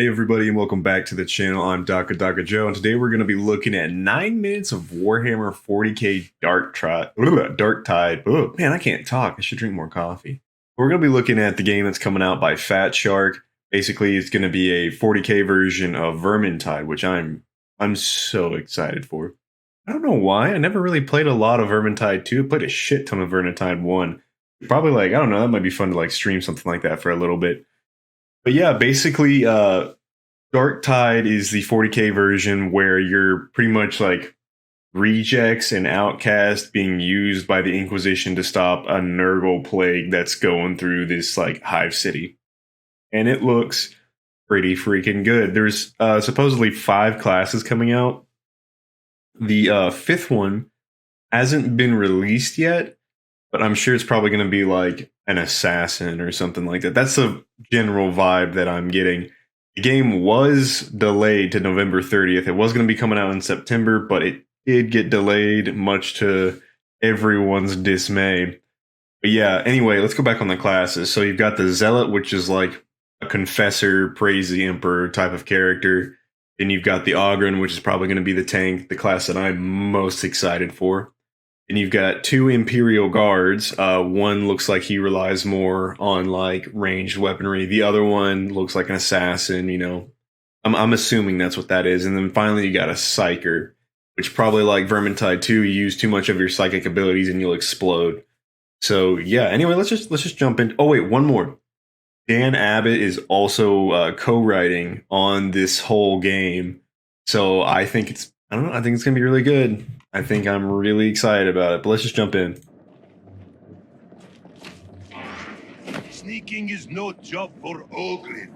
Hey everybody and welcome back to the channel. I'm DakkaDakka Joe and today we're going to be looking at 9 minutes of Warhammer 40k Darktide. Oh man, I can't talk. I should drink more coffee. We're going to be looking at the game that's coming out by Fat Shark. Basically, it's going to be a 40k version of Vermintide, which I'm so excited for. I don't know why. I never really played a lot of Vermintide 2. I played a shit ton of Vermintide 1. Probably I don't know, that might be fun to stream something like that for a little bit. But yeah, basically, Darktide is the 40k version where you're pretty much rejects and outcast being used by the Inquisition to stop a Nurgle plague that's going through this hive city. And it looks pretty freaking good. There's supposedly 5 classes coming out. The 5th one hasn't been released yet, but I'm sure it's probably going to be an assassin or something like that. That's the general vibe that I'm getting. The game was delayed to November 30th. It was going to be coming out in September, but it did get delayed, much to everyone's dismay. But yeah, anyway, let's go back on the classes. So you've got the Zealot, which is a confessor, praise the Emperor type of character. Then you've got the Ogryn, which is probably going to be the tank, the class that I'm most excited for. And you've got 2 Imperial Guards. One looks like he relies more on ranged weaponry. The other one looks like an assassin. I'm assuming that's what that is. And then finally you got a Psyker, which probably like Vermintide 2, you use too much of your psychic abilities and you'll explode. So yeah. Anyway, let's just jump in. Oh wait, one more. Dan Abbot is also co-writing on this whole game. So I think it's I think it's gonna be really good. I think I'm really excited about it, but let's just jump in. Sneaking is no job for Ogryn.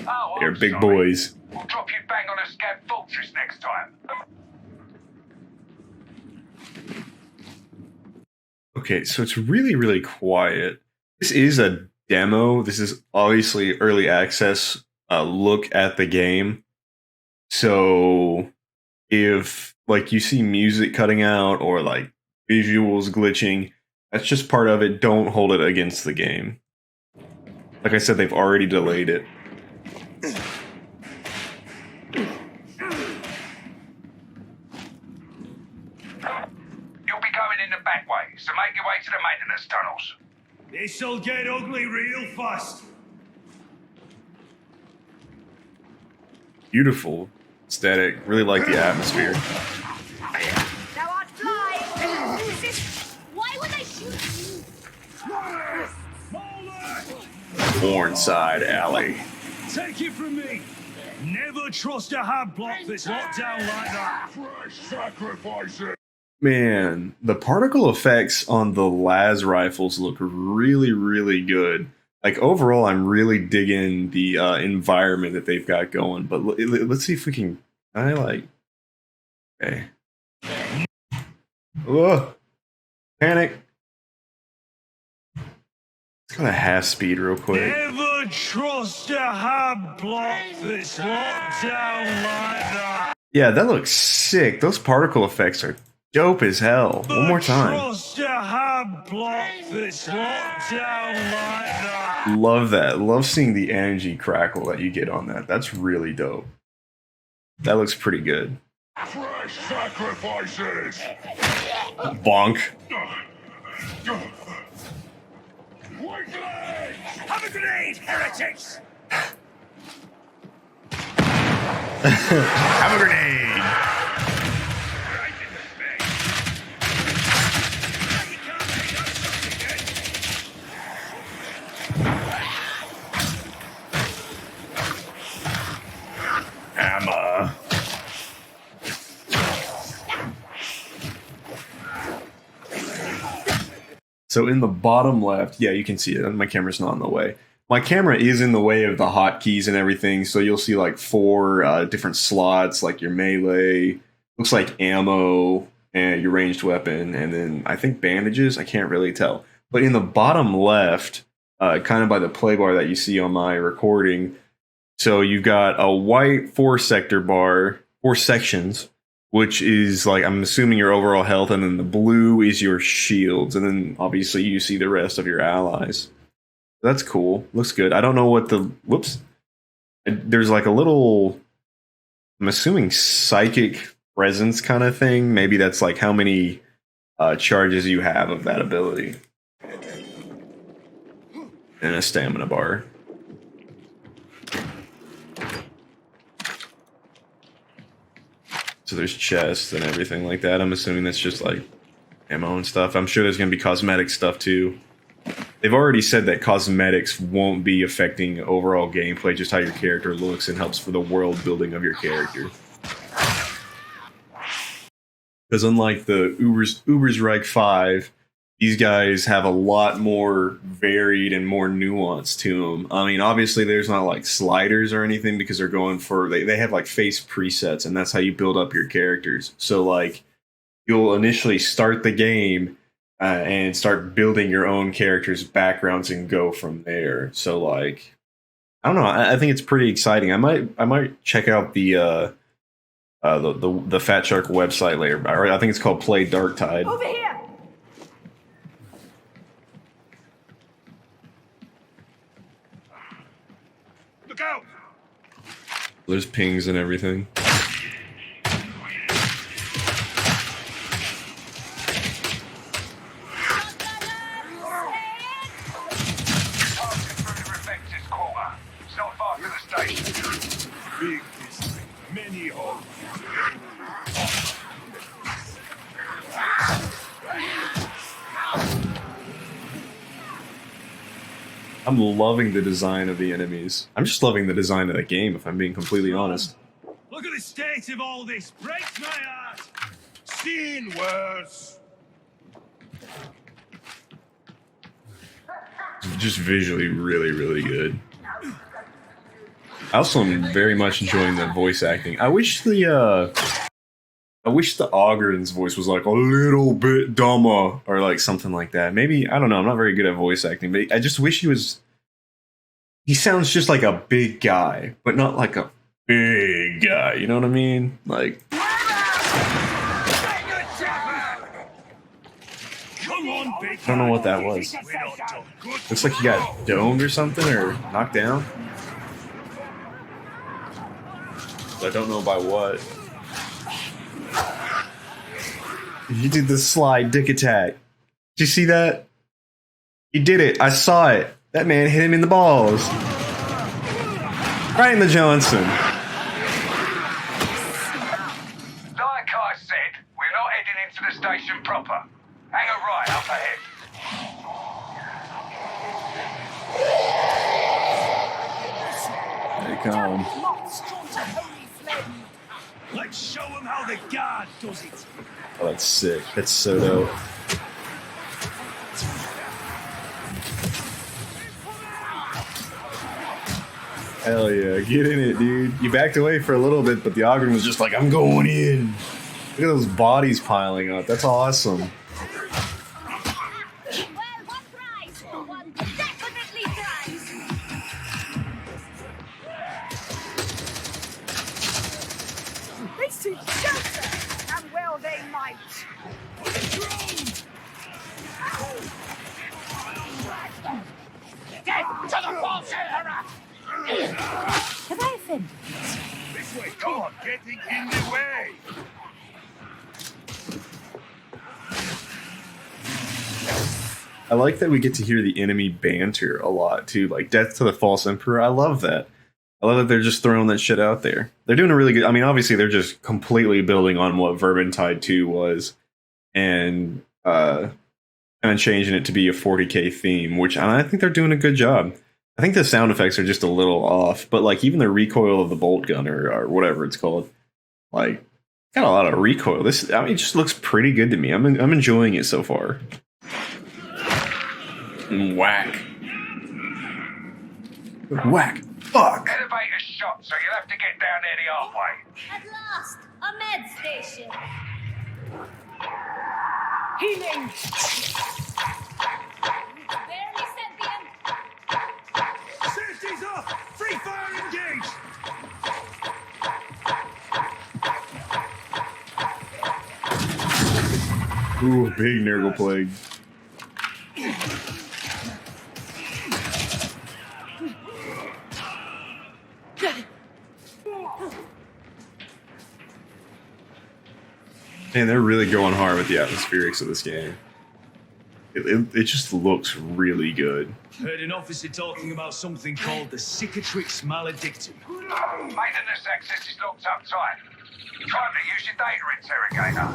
Oh, They're big boys. We'll drop you bang on a scab fortress next time. Okay, so it's really, really quiet. This is a demo. This is obviously early access look at the game. So if you see music cutting out or visuals glitching, that's just part of it. Don't hold it against the game. Like I said, they've already delayed it. You'll be going in the back way, so make your way to the maintenance tunnels. This'll get ugly real fast. Beautiful aesthetic. Really like the atmosphere. Now I'd fly! Why would they shoot you? Mornside Alley. Take it from me. Never trust a hand block that's locked down like that. Fresh sacrifices. Man, the particle effects on the las rifles look really, really good. Overall, I'm really digging the environment that they've got going. But let's see if we can. Okay. Whoa! Panic. Let's go to half speed real quick. Never trust a hand block that's locked down like that. Yeah, that looks sick. Those particle effects are dope as hell. One more time. Trust a hand block that's locked down like that. Love that. Love seeing the energy crackle that you get on that. That's really dope. That looks pretty good. Fresh sacrifices. Bonk. Have a grenade, heretics! Have a grenade. Right in the face. You can't make us something again. Hammer. So in the bottom left, yeah, you can see it. My camera's not in the way. My camera is in the way of the hotkeys and everything. So you'll see 4 different slots, your melee, looks like ammo, and your ranged weapon, and then I think bandages. I can't really tell. But in the bottom left, kind of by the play bar that you see on my recording, so you've got a white 4-sector bar, 4 sections, which is I'm assuming your overall health, and then the blue is your shields, and then obviously you see the rest of your allies. That's cool. Looks good. I don't know what the there's like a little, I'm assuming, psychic presence kind of thing. Maybe that's like how many charges you have of that ability. And a stamina bar. So there's chests and everything like that. I'm assuming that's just like ammo and stuff. I'm sure there's going to be cosmetic stuff too. They've already said that cosmetics won't be affecting overall gameplay, just how your character looks, and helps for the world building of your character. Because unlike the Uber's Reich 5, these guys have a lot more varied and more nuance to them. I mean, obviously there's not like sliders or anything because they're going for, they have like face presets, and that's how you build up your characters. So like you'll initially start the game and start building your own characters' backgrounds and go from there. So like, I don't know. I think it's pretty exciting. I might check out the Fat Shark website later. I think it's called Play Darktide. Over here! Look out! There's pings and everything. Big history, many homes. I'm loving the design of the enemies. I'm just loving the design of the game, if I'm being completely honest. Look at the state of all this. Breaks my heart. Seen worse. Just visually really, really good. I also am very much enjoying the voice acting. I wish the Ogren's voice was like a little bit dumber or like something like that. Maybe, I don't know, I'm not very good at voice acting, but I just wish he sounds just like a big guy, but not like a big guy, you know what I mean? Like, Come on, big I don't know what that was. Looks like he got domed or something or knocked down. I don't know by what. He did the slide dick attack. Did you see that? He did it. I saw it. That man hit him in the balls. Right in the Johnson. Like I said, we're not heading into the station proper. Hang a right up ahead. There they come. Moths drawn to holy flame. Let's show them how the guard does it. Oh, that's sick. That's so dope. Hell yeah. Get in it, dude. You backed away for a little bit, but the Ogren was just like, I'm going in. Look at those bodies piling up. That's awesome. Well, one prize. One definitely prize. They seek shelter, and well they might. Death to the false emperor! Have I offended? This way, come on, getting in the way. I like that we get to hear the enemy banter a lot, too. Like, death to the false emperor. I love that. I love that they're just throwing that shit out there. They're doing a really good... I mean, obviously, they're just completely building on what Vermintide 2 was. And kind of changing it to be a 40k theme, which I think they're doing a good job. I think the sound effects are just a little off, but like even the recoil of the bolt gun or whatever it's called, like got a lot of recoil. This, I mean, it just looks pretty good to me. I'm enjoying it so far. And whack, whack, fuck. Elevator's shot, so you'll have to get down there the hard way. At last, a med station. Healing. Barely sentient. Safety's off! Free fire engaged! Ooh, big Nurgle plague. Man, they're really going hard with the atmospherics of this game. It just looks really good. Heard an officer talking about something called the cicatrix maledictum. Maintenance access is locked up tight. Time to use your data interrogator.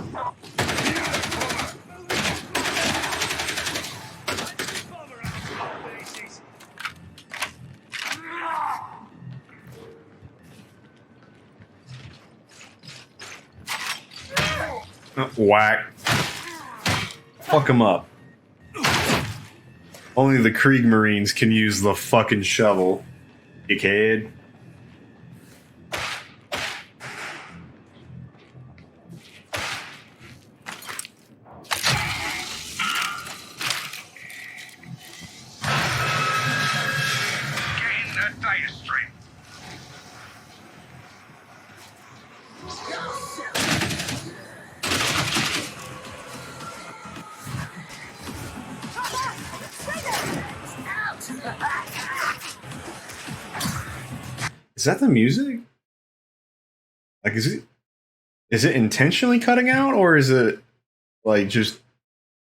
Whack. Fuck him up. Only the Krieg Marines can use the fucking shovel, dickhead. Get in the data stream. Is that the music? Like, is it intentionally cutting out, or is it like just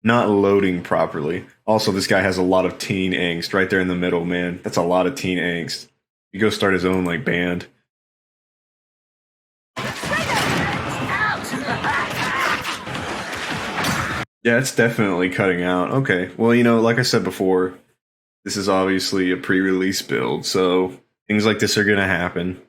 not loading properly? Also, this guy has a lot of teen angst right there in the middle, man. That's a lot of teen angst. He go start his own like band. Yeah, it's definitely cutting out. Okay. Well, you know, like I said before, this is obviously a pre-release build, so things like this are going to happen.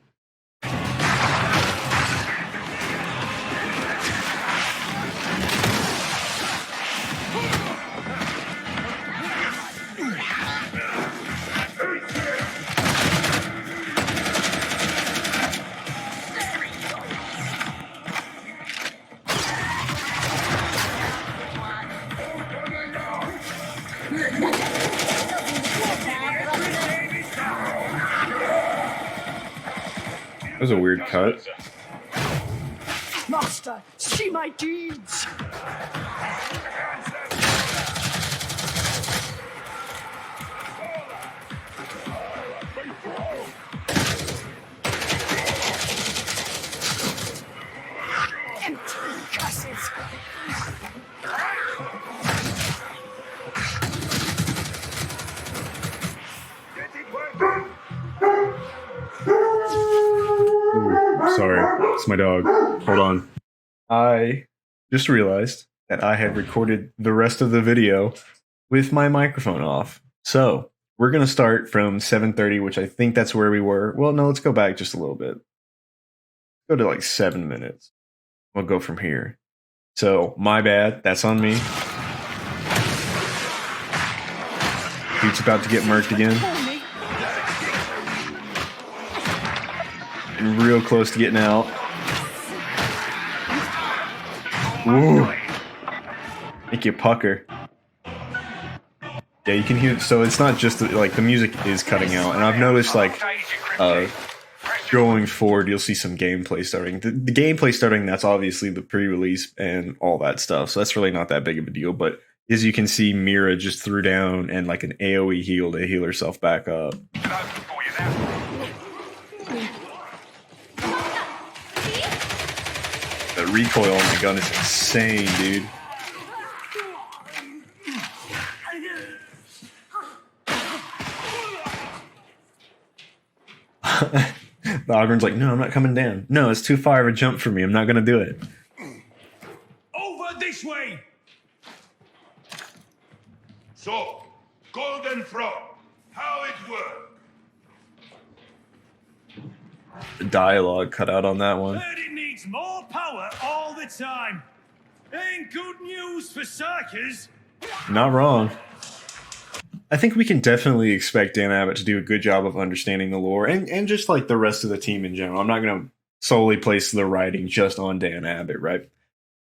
That was a weird cut. Master, see my deeds. Empty cusses. Sorry, it's my dog. Hold on. I just realized that I had recorded the rest of the video with my microphone off. So we're going to start from 7:30, which I think that's where we were. Well, no, let's go back just a little bit. Go to like 7 minutes. We'll go from here. So, my bad. That's on me. Dude's about to get murked again. And real close to getting out. Ooh. Make you pucker. Yeah, you can hear. So it's not just like the music is cutting out, and I've noticed like going forward, you'll see some gameplay starting. The gameplay starting, that's obviously the pre-release and all that stuff. So that's really not that big of a deal. But as you can see, Mira just threw down and like an AoE heal to heal herself back up. The recoil on my gun is insane, dude. The Ogren's like, no, I'm not coming down. No, it's too far of a jump for me. I'm not going to do it. Over this way! So, Golden Frog, how it work? The dialogue cut out on that one. Heard it needs more power all the time. Ain't good news for Sarkers. Not wrong. I think we can definitely expect Dan Abbot to do a good job of understanding the lore and just like the rest of the team in general. I'm not going to solely place the writing just on Dan Abbot, right?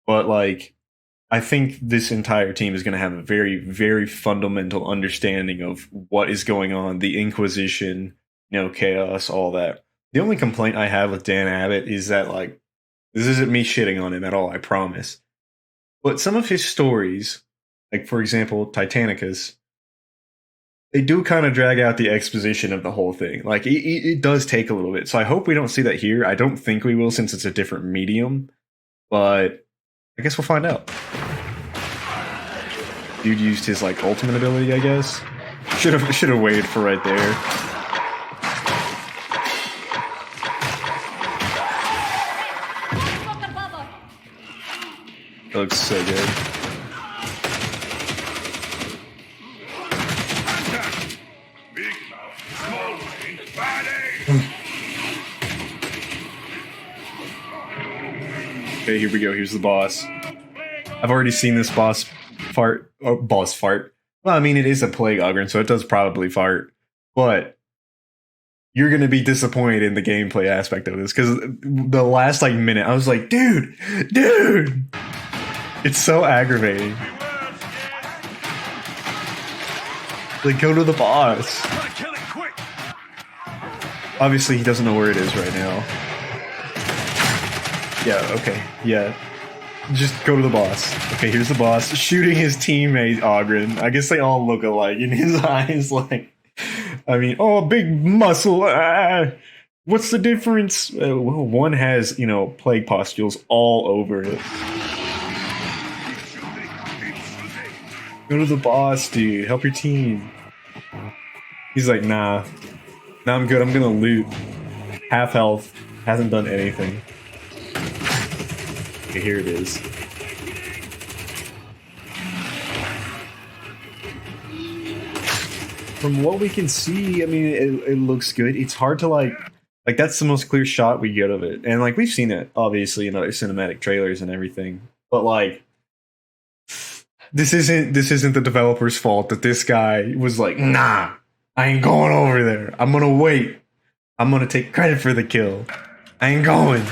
But like, I think this entire team is going to have a very, very fundamental understanding of what is going on, the Inquisition, chaos, all that. The only complaint I have with Dan Abbot is that, like, this isn't me shitting on him at all, I promise. But some of his stories, like, for example, Titanicus, they do kind of drag out the exposition of the whole thing. Like it does take a little bit. So I hope we don't see that here. I don't think we will since it's a different medium, but I guess we'll find out. Dude used his like ultimate ability, I guess. Should have waited for right there. That looks so good. Big mouth, small brain, bad aim. Okay, here we go. Here's the boss. I've already seen this boss fart. Oh, boss fart. Well, I mean, it is a plague ogre, so it does probably fart. But you're going to be disappointed in the gameplay aspect of this. Because the last, like, minute, I was like, dude! It's so aggravating. Like, go to the boss. Kill it quick. Obviously, he doesn't know where it is right now. Yeah, okay. Yeah. Just go to the boss. Okay, here's the boss. Shooting his teammate, Ogren. I guess they all look alike in his eyes. Like, I mean, oh, big muscle. What's the difference? Well, one has, you know, plague pustules all over it. Go to the boss, dude. Help your team. He's like, nah. Nah, I'm good. I'm gonna loot. Half health. Hasn't done anything. Okay, here it is. From what we can see, I mean, it looks good. It's hard to like that's the most clear shot we get of it. And like we've seen it obviously in other cinematic trailers and everything. But like this isn't the developer's fault that this guy was like, nah, I ain't going over there. I'm gonna wait. I'm gonna take credit for the kill. I ain't going.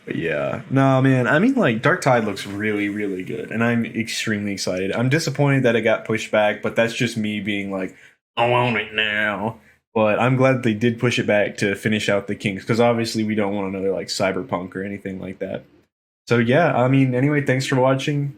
But yeah, no, man. I mean, like, Darktide looks really, really good, and I'm extremely excited. I'm disappointed that it got pushed back, but that's just me being like, I want it now. But I'm glad they did push it back to finish out the Kings, because obviously we don't want another, like, Cyberpunk or anything like that. So yeah, I mean, anyway, thanks for watching.